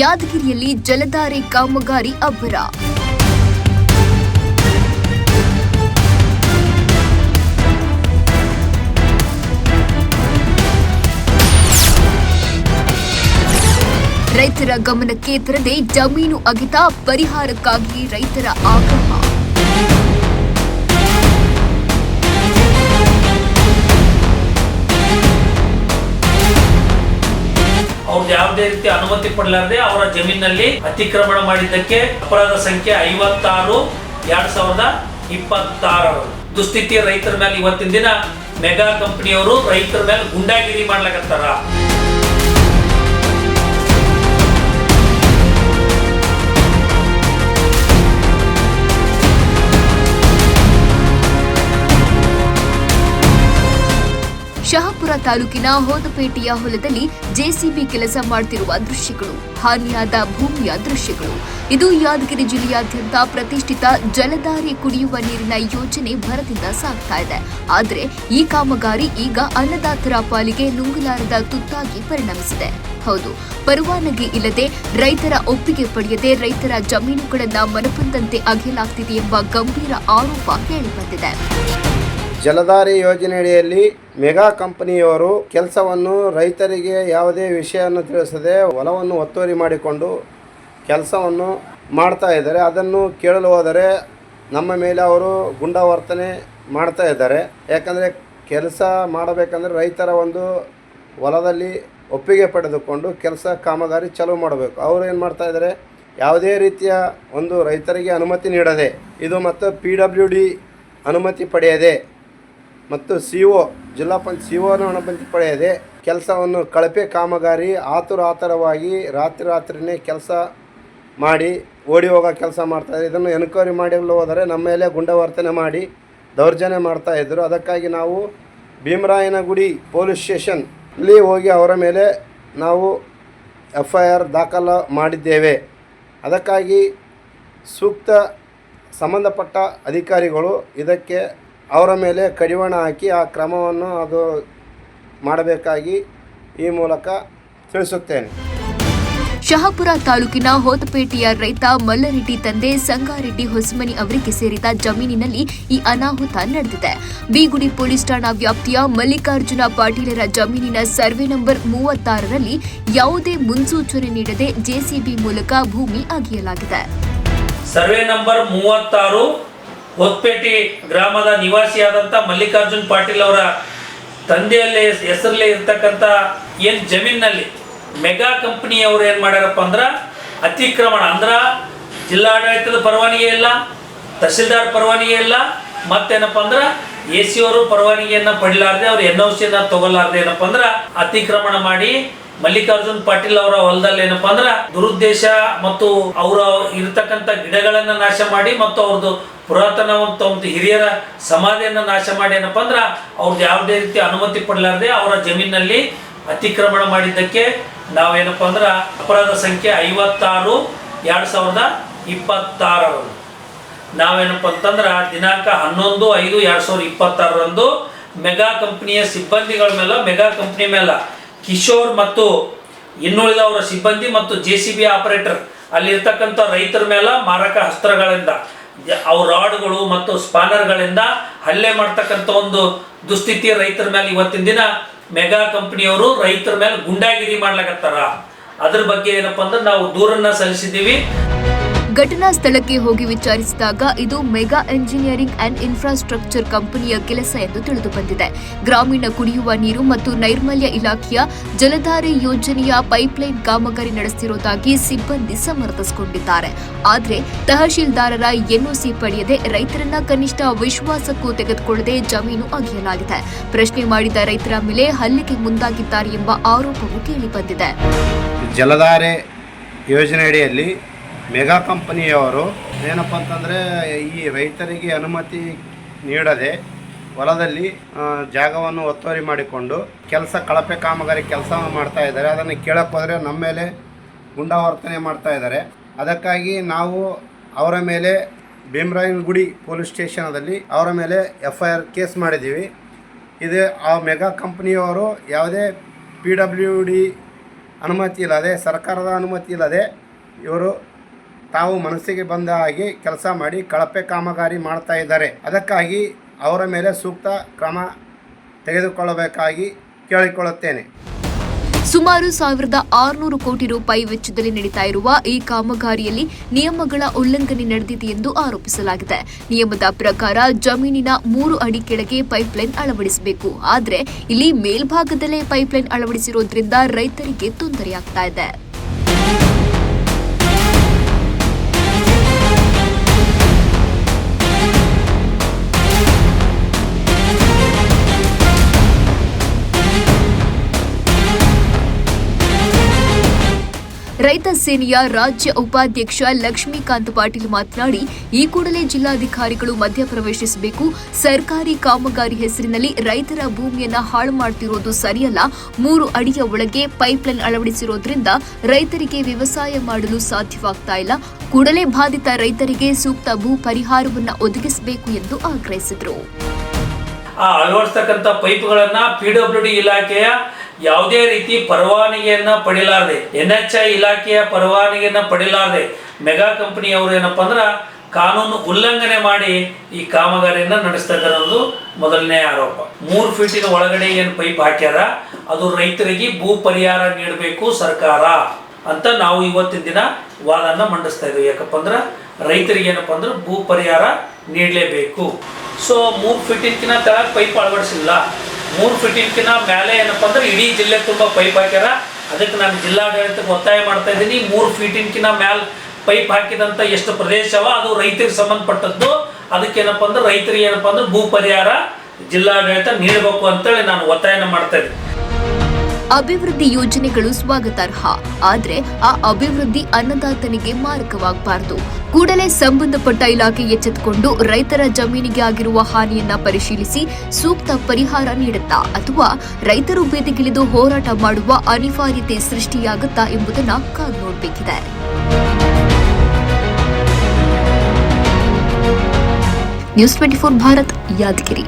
ಯಾದಗಿರಿಯಲ್ಲಿ ಜಲಧಾರೆ ಕಾಮಗಾರಿ ಅಬ್ಬರ. ರೈತರ ಗಮನಕ್ಕೆ ತರದೆ ಜಮೀನು ಅಗೆತ, ಪರಿಹಾರಕ್ಕಾಗಿ ರೈತರ ಆಗ್ರಹ. ಅವ್ರದ್ದು ಯಾವುದೇ ರೀತಿ ಅನುಮತಿ ಪಡೆಯಲಾರದೆ ಅವರ ಜಮೀನಿನಲ್ಲಿ ಅತಿಕ್ರಮಣ ಮಾಡಿದ್ದಕ್ಕೆ ಅಪರಾಧ ಸಂಖ್ಯೆ 56/2026 ದುಸ್ಥಿತಿ ರೈತರ ಮೇಲೆ ಇವತ್ತಿನ ದಿನ ಮೆಗಾ ಕಂಪನಿಯವರು ರೈತರ ಮೇಲೆ ಗುಂಡಾಗಿರಿ ಮಾಡ್ಲಾಕತ್ತಾರ. ಶಹಾಪುರ ತಾಲೂಕಿನ ಹೋದಪೇಟೆಯ ಹೊಲದಲ್ಲಿ ಜೆಸಿಬಿ ಕೆಲಸ ಮಾಡುತ್ತಿರುವ ದೃಶ್ಯಗಳು, ಹಾನಿಯಾದ ಭೂಮಿಯ ದೃಶ್ಯಗಳು. ಇದು ಯಾದಗಿರಿ ಜಿಲ್ಲೆಯಾದ್ಯಂತ ಪ್ರತಿಷ್ಠಿತ ಜಲಧಾರೆ ಕುಡಿಯುವ ನೀರಿನ ಯೋಜನೆ ಭರದಿಂದ ಸಾಗ್ತಾ ಇದೆ. ಆದರೆ ಈ ಕಾಮಗಾರಿ ಈಗ ಅನ್ನದಾತರ ಪಾಲಿಗೆ ನುಂಗಲಾರದ ತುತ್ತಾಗಿ ಪರಿಣಮಿಸಿದೆ. ಹೌದು, ಪರವಾನಗಿ ಇಲ್ಲದೆ, ರೈತರ ಒಪ್ಪಿಗೆ ಪಡೆಯದೆ ರೈತರ ಜಮೀನುಗಳನ್ನ ಮನಬಂದಂತೆ ಅಗೆಯಲಾಗ್ತಿದೆ ಎಂಬ ಗಂಭೀರ ಆರೋಪ ಕೇಳಿಬಂದಿದೆ. ಜಲಧಾರೆ ಯೋಜನೆಯಡಿಯಲ್ಲಿ ಮೆಗಾ ಕಂಪನಿಯವರು ಕೆಲಸವನ್ನು ರೈತರಿಗೆ ಯಾವುದೇ ವಿಷಯವನ್ನು ತಿಳಿಸದೆ ಹೊಲವನ್ನು ಒತ್ತುವರಿ ಮಾಡಿಕೊಂಡು ಕೆಲಸವನ್ನು ಮಾಡ್ತಾ ಇದ್ದಾರೆ. ಅದನ್ನು ಕೇಳಲು ಹೋದರೆ ನಮ್ಮ ಮೇಲೆ ಅವರು ಗುಂಡಾವರ್ತನೆ ಮಾಡ್ತಾ ಇದ್ದಾರೆ. ಯಾಕಂದರೆ ಕೆಲಸ ಮಾಡಬೇಕಂದ್ರೆ ರೈತರ ಒಂದು ಹೊಲದಲ್ಲಿ ಒಪ್ಪಿಗೆ ಪಡೆದುಕೊಂಡು ಕೆಲಸ ಕಾಮಗಾರಿ ಚಾಲೂ ಮಾಡಬೇಕು. ಅವರು ಏನು ಮಾಡ್ತಾ ಇದ್ದಾರೆ, ಯಾವುದೇ ರೀತಿಯ ಒಂದು ರೈತರಿಗೆ ಅನುಮತಿ ನೀಡದೆ, ಇದು ಮತ್ತು PWD ಅನುಮತಿ ಪಡೆಯದೆ ಮತ್ತು ಜಿಲ್ಲಾ ಪಂಚಾಯತ್ ಅನುಮತಿ ಪಡೆಯದೆ ಕೆಲಸವನ್ನು ಕಳಪೆ ಕಾಮಗಾರಿ ಆತುರವಾಗಿ ರಾತ್ರಿನೇ ಕೆಲಸ ಮಾಡಿ ಓಡಿ ಹೋಗೋ ಕೆಲಸ ಮಾಡ್ತಾಯಿದ್ರು. ಇದನ್ನು ಎನ್ಕ್ವೈರಿ ಮಾಡಲು ಹೋದರೆ ನಮ್ಮ ಮೇಲೆ ಗುಂಡಾವರ್ತನೆ ಮಾಡಿ ದೌರ್ಜನ್ಯ ಮಾಡ್ತಾಯಿದ್ರು. ಅದಕ್ಕಾಗಿ ನಾವು ಭೀಮರಾಯನಗುಡಿ ಪೊಲೀಸ್ ಸ್ಟೇಷನ್ಲಿ ಹೋಗಿ ಅವರ ಮೇಲೆ ನಾವು FIR ದಾಖಲು ಮಾಡಿದ್ದೇವೆ. ಅದಕ್ಕಾಗಿ ಸೂಕ್ತ ಸಂಬಂಧಪಟ್ಟ ಅಧಿಕಾರಿಗಳು ಇದಕ್ಕೆ ಅವರ ಮೇಲೆ ಕಡಿವಾಣ ಹಾಕಿ ಆ ಕ್ರಮವನ್ನು ಅದು ಮಾಡಬೇಕಾಗಿ ಈ ಮೂಲಕ ತಿಳಿಸುತ್ತೇನೆ. ಶಹಾಪುರ ತಾಲೂಕಿನ ಹೋದಪೇಟೆಯ ರೈತ ಮಲ್ಲರೆಡ್ಡಿ ತಂದೆ ಸಂಗಾರೆಡ್ಡಿ ಹೊಸಮನಿ ಅವರಿಗೆ ಸೇರಿದ ಜಮೀನಿನಲ್ಲಿ ಈ ಅನಾಹುತ ನಡೆದಿದೆ. ಬಿಗುಡಿ ಪೊಲೀಸ್ ಠಾಣಾ ವ್ಯಾಪ್ತಿಯ ಮಲ್ಲಿಕಾರ್ಜುನ ಪಾಟೀಲರ ಜಮೀನಿನ ಸರ್ವೆ ನಂಬರ್ 36ರಲ್ಲಿ ಯಾವುದೇ ಮುನ್ಸೂಚನೆ ನೀಡದೆ ಜೆಸಿಬಿ ಮೂಲಕ ಭೂಮಿ ಅಗೆಯಲಾಗಿದೆ. ಸರ್ವೆ ನಂಬರ್ 36 ಹೊಸಪೇಟೆ ಗ್ರಾಮದ ನಿವಾಸಿಯಾದಂಥ ಮಲ್ಲಿಕಾರ್ಜುನ್ ಪಾಟೀಲ್ ಅವರ ತಂದೆಯಲ್ಲೇ ಹೆಸರಲ್ಲೇ ಇರ್ತಕ್ಕಂಥ ಏನು ಜಮೀನಿನಲ್ಲಿ ಮೆಗಾ ಕಂಪನಿಯವರು ಏನು ಮಾಡ್ಯಾರಪ್ಪ ಅಂದ್ರೆ ಅತಿಕ್ರಮಣ ಅಂದ್ರೆ ಜಿಲ್ಲಾಡಳಿತದ ಪರವಾನಗಿ ಇಲ್ಲ, ತಹಸೀಲ್ದಾರ್ ಪರವಾನಗಿ ಇಲ್ಲ, ಮತ್ತೇನಪ್ಪ ಅಂದ್ರೆ AC ಅವರು ಪರವಾನಗಿಯನ್ನು ಪಡಿಲಾರ್ದೆ ಅವ್ರು NOCಯನ್ನು ತಗೊಳ್ಳಾರ್ದೆ ಏನಪ್ಪ ಅಂದ್ರೆ ಅತಿಕ್ರಮಣ ಮಾಡಿ ಮಲ್ಲಿಕಾರ್ಜುನ್ ಪಾಟೀಲ್ ಅವರ ಹೊಲದಲ್ಲಿ ಏನಪ್ಪ ಅಂದ್ರೆ ದುರುದ್ದೇಶ ಮತ್ತು ಅವರ ಇರತಕ್ಕಂಥ ಗಿಡಗಳನ್ನ ನಾಶ ಮಾಡಿ ಮತ್ತು ಅವ್ರದ್ದು ಪುರಾತನವಂತ ಒಂದು ಹಿರಿಯರ ಸಮಾಧಿಯನ್ನು ನಾಶ ಮಾಡಿ ಏನಪ್ಪ ಅಂದ್ರೆ ಅವ್ರದ್ದು ಯಾವುದೇ ರೀತಿ ಅನುಮತಿ ಪಡಲಾರದೆ ಅವರ ಜಮೀನಿನಲ್ಲಿ ಅತಿಕ್ರಮಣ ಮಾಡಿದ್ದಕ್ಕೆ ನಾವೇನಪ್ಪ ಅಂದ್ರೆ ಅಪರಾಧ ಸಂಖ್ಯೆ 56/2026 ನಾವೇನಪ್ಪ ಅಂತಂದ್ರೆ ದಿನಾಂಕ 11/5/2026 ಮೆಗಾ ಕಂಪನಿಯ ಸಿಬ್ಬಂದಿಗಳ ಮೇಲೆ, ಮೆಗಾ ಕಂಪನಿ ಮೇಲೆ ಕಿಶೋರ್ ಮತ್ತು ಇನ್ನುಳಿದವರ ಸಿಬ್ಬಂದಿ ಮತ್ತು JCB ಆಪರೇಟರ್ ಅಲ್ಲಿರ್ತಕ್ಕಂಥ ರೈತರ ಮೇಲೆ ಮಾರಕ ಅಸ್ತ್ರಗಳಿಂದ ಅವ್ರ ರಾಡ್ಗಳು ಮತ್ತು ಸ್ಪಾನರ್ಗಳಿಂದ ಹಲ್ಲೆ ಮಾಡ್ತಕ್ಕಂಥ ಒಂದು ದುಸ್ಥಿತಿ ರೈತರ ಮೇಲೆ ಇವತ್ತಿನ ದಿನ ಮೆಗಾ ಕಂಪನಿಯವರು ರೈತರ ಮೇಲೆ ಗುಂಡಾಗಿರಿ ಮಾಡ್ಲಾಕತ್ತಾರ. ಅದ್ರ ಬಗ್ಗೆ ಏನಪ್ಪ ಅಂದ್ರೆ ನಾವು ದೂರನ್ನ ಸಲ್ಲಿಸಿದ್ದೀವಿ. ಘಟನಾ ಸ್ಥಳಕ್ಕೆ ಹೋಗಿ ವಿಚಾರಿಸಿದಾಗ ಇದು ಮೆಗಾ ಎಂಜಿನಿಯರಿಂಗ್ ಅಂಡ್ ಇನ್ಫ್ರಾಸ್ಟ್ರಕ್ಚರ್ ಕಂಪನಿಯ ಕೆಲಸ ಎಂದು ತಿಳಿದು ಬಂದಿದೆ. ಗ್ರಾಮೀಣ ಕುಡಿಯುವ ನೀರು ಮತ್ತು ನೈರ್ಮಲ್ಯ ಇಲಾಖೆಯ ಜಲಧಾರೆ ಯೋಜನೆಯ ಪೈಪ್ಲೈನ್ ಕಾಮಗಾರಿ ನಡೆಸುತ್ತಿರುವುದಾಗಿ ಸಿಬ್ಬಂದಿ ಸಮರ್ಥಿಸಿಕೊಂಡಿದ್ದಾರೆ. ಆದರೆ ತಹಶೀಲ್ದಾರರ NOC ಪಡೆಯದೆ ರೈತರನ್ನ ಕನಿಷ್ಠ ವಿಶ್ವಾಸಕ್ಕೂ ತೆಗೆದುಕೊಳ್ಳದೆ ಜಮೀನು ಅಗೆಯಲಾಗಿದೆ. ಪ್ರಶ್ನೆ ಮಾಡಿದ ರೈತರ ಮೇಲೆ ಹಲ್ಲೆಗೆ ಮುಂದಾಗಿದ್ದಾರೆ ಎಂಬ ಆರೋಪವು ಕೇಳಿಬಂದಿದೆ. ಜಲಧಾರೆ ಯೋಜನೆಯಡಿಯಲ್ಲಿ ಮೆಗಾ ಕಂಪನಿಯವರು ಏನಪ್ಪ ಅಂತಂದರೆ ಈ ರೈತರಿಗೆ ಅನುಮತಿ ನೀಡದೆ ಹೊಲದಲ್ಲಿ ಜಾಗವನ್ನು ಒತ್ತುವರಿ ಮಾಡಿಕೊಂಡು ಕಳಪೆ ಕಾಮಗಾರಿ ಕೆಲಸವನ್ನು ಮಾಡ್ತಾ ಇದ್ದಾರೆ. ಅದನ್ನು ಕೇಳಕ್ಕೆ ಹೋದರೆ ನಮ್ಮ ಮೇಲೆ ಗುಂಡಾವರ್ತನೆ ಮಾಡ್ತಾ ಇದ್ದಾರೆ. ಅದಕ್ಕಾಗಿ ನಾವು ಅವರ ಮೇಲೆ ಭೀಮರಾಯನಗುಡಿ ಪೊಲೀಸ್ ಸ್ಟೇಷನದಲ್ಲಿ ಅವರ ಮೇಲೆ FIR ಕೇಸ್ ಮಾಡಿದ್ದೀವಿ. ಇದು ಆ ಮೆಗಾ ಕಂಪನಿಯವರು ಯಾವುದೇ PWD ಅನುಮತಿ ಇಲ್ಲದೆ, ಸರ್ಕಾರದ ಅನುಮತಿ ಇಲ್ಲದೆ ಇವರು ತಾವು ಮನಸ್ಸಿಗೆ ಬಂದ ಹಾಗೆ ಕೆಲಸ ಮಾಡಿ ಕಳಪೆ ಕಾಮಗಾರಿ ಮಾಡ್ತಾ ಇದ್ದಾರೆ. ಅದಕ್ಕಾಗಿ ಅವರ ಮೇಲೆ ಸೂಕ್ತ ಕ್ರಮ ತೆಗೆದುಕೊಳ್ಳಬೇಕಾಗಿ ಕೇಳಿಕೊಳ್ಳುತ್ತೇನೆ. ಸುಮಾರು 1600 ಕೋಟಿ ರೂಪಾಯಿ ವೆಚ್ಚದಲ್ಲಿ ನಡೀತಾ ಇರುವ ಈ ಕಾಮಗಾರಿಯಲ್ಲಿ ನಿಯಮಗಳ ಉಲ್ಲಂಘನೆ ನಡೆದಿದೆ ಎಂದು ಆರೋಪಿಸಲಾಗಿದೆ. ನಿಯಮದ ಪ್ರಕಾರ ಜಮೀನಿನ 3 ಅಡಿ ಕೆಳಗೆ ಪೈಪ್ಲೈನ್ ಅಳವಡಿಸಬೇಕು. ಆದರೆ ಇಲ್ಲಿ ಮೇಲ್ಭಾಗದಲ್ಲೇ ಪೈಪ್ಲೈನ್ ಅಳವಡಿಸಿರೋದ್ರಿಂದ ರೈತರಿಗೆ ತೊಂದರೆಯಾಗ್ತಾ ಇದೆ. ರೈತ ಸೇನೆಯ ರಾಜ್ಯ ಉಪಾಧ್ಯಕ್ಷ ಲಕ್ಷ್ಮೀಕಾಂತ್ ಪಾಟೀಲ್ ಮಾತನಾಡಿ, ಈ ಕೂಡಲೇ ಜಿಲ್ಲಾಧಿಕಾರಿಗಳು ಮಧ್ಯಪ್ರವೇಶಿಸಬೇಕು. ಸರ್ಕಾರಿ ಕಾಮಗಾರಿ ಹೆಸರಿನಲ್ಲಿ ರೈತರ ಭೂಮಿಯನ್ನ ಹಾಳು ಮಾಡ್ತಿರೋದು ಸರಿಯಲ್ಲ. 3 ಅಡಿಯ ಒಳಗೆ ಪೈಪ್ಲೈನ್ ಅಳವಡಿಸಿರೋದ್ರಿಂದ ರೈತರಿಗೆ ವ್ಯವಸಾಯ ಮಾಡಲು ಸಾಧ್ಯವಾಗ್ತಾ ಇಲ್ಲ. ಕೂಡಲೇ ಬಾಧಿತ ರೈತರಿಗೆ ಸೂಕ್ತ ಭೂ ಪರಿಹಾರವನ್ನು ಒದಗಿಸಬೇಕು ಎಂದು ಆಗ್ರಹಿಸಿದರು. ಅಳವಡಿಸ್ತಕ್ಕಂಥ ಪೈಪ್ಗಳನ್ನ PWD ಇಲಾಖೆಯ ಯಾವುದೇ ರೀತಿ ಪರವಾನಗಿಯನ್ನ ಪಡೆಯಲಾರದೆ, NHI ಇಲಾಖೆಯ ಪರವಾನಗಿಯನ್ನ ಪಡೆಯಲಾರದೆ ಮೆಗಾ ಕಂಪನಿಯವರು ಏನಪ್ಪಾ ಅಂದ್ರೆ ಕಾನೂನು ಉಲ್ಲಂಘನೆ ಮಾಡಿ ಈ ಕಾಮಗಾರಿಯನ್ನ ನಡೆಸ್ತಾ ಇದ್ದಾರೆ ಅನ್ನೋದು ಮೊದಲನೇ ಆರೋಪ. 3 ಫೀಟಿನ ಒಳಗಡೆ ಏನು ಪೈಪ್ ಹಾಕ್ಯಾರ ಅದು ರೈತರಿಗೆ ಭೂ ಪರಿಹಾರ ನೀಡಬೇಕು ಸರ್ಕಾರ ಅಂತ ನಾವು ಇವತ್ತಿನ ದಿನ ವಾದನ ಮಂಡಿಸ್ತಾ ಇದ್ದೀವಿ. ಯಾಕಪ್ಪ ಅಂದ್ರೆ ರೈತರಿಗೆ ಏನಪ್ಪ ಅಂದ್ರೆ ಭೂ ಪರಿಹಾರ ನೀಡಲೇಬೇಕು. ಸೊ 3 ಫೀಟಿನ ತೆಳಗೆ ಪೈಪ್ ಅಳವಡಿಸಿಲ್ಲ, 3 ಫೀಟಿನ ಮೇಲೆ ಏನಪ್ಪ ಅಂದ್ರೆ ಇಡೀ ಜಿಲ್ಲೆ ತುಂಬ ಪೈಪ್ ಹಾಕ್ಯಾರ. ಅದಕ್ಕೆ ನಾನು ಜಿಲ್ಲಾಡಳಿತಕ್ಕೆ ಒತ್ತಾಯ ಮಾಡ್ತಾ ಇದ್ದೀನಿ, 3 ಫೀಟಿನ ಮೇಲೆ ಪೈಪ್ ಹಾಕಿದಂಥ ಎಷ್ಟು ಪ್ರದೇಶವ ಅದು ರೈತರಿಗೆ ಸಂಬಂಧಪಟ್ಟದ್ದು. ಅದಕ್ಕೇನಪ್ಪ ಅಂದ್ರೆ ರೈತರಿಗೆ ಏನಪ್ಪ ಅಂದ್ರೆ ಭೂ ಪರಿಹಾರ ಜಿಲ್ಲಾಡಳಿತ ನೀಡಬೇಕು ಅಂತೇಳಿ ನಾನು ಒತ್ತಾಯನ ಮಾಡ್ತಾ ಇದ್ದೀನಿ. ಅಭಿವೃದ್ಧಿ ಯೋಜನೆಗಳು ಸ್ವಾಗತಾರ್ಹ, ಆದರೆ ಆ ಅಭಿವೃದ್ಧಿ ಅನ್ನದಾತನಿಗೆ ಮಾರಕವಾಗಬಾರದು. ಕೂಡಲೇ ಸಂಬಂಧಪಟ್ಟ ಇಲಾಖೆ ಎಚ್ಚೆತ್ತುಕೊಂಡು ರೈತರ ಜಮೀನಿಗೆ ಆಗಿರುವ ಹಾನಿಯನ್ನ ಪರಿಶೀಲಿಸಿ ಸೂಕ್ತ ಪರಿಹಾರ ನೀಡುತ್ತಾ ಅಥವಾ ರೈತರು ಬೀದಿಗಿಳಿದು ಹೋರಾಟ ಮಾಡುವ ಅನಿವಾರ್ಯತೆ ಸೃಷ್ಟಿಯಾಗುತ್ತಾ ಎಂಬುದನ್ನು ಕಾದು ನೋಡಬೇಕಿದೆ. ನ್ಯೂಸ್ 24 ಭಾರತ್, ಯಾದಗಿರಿ.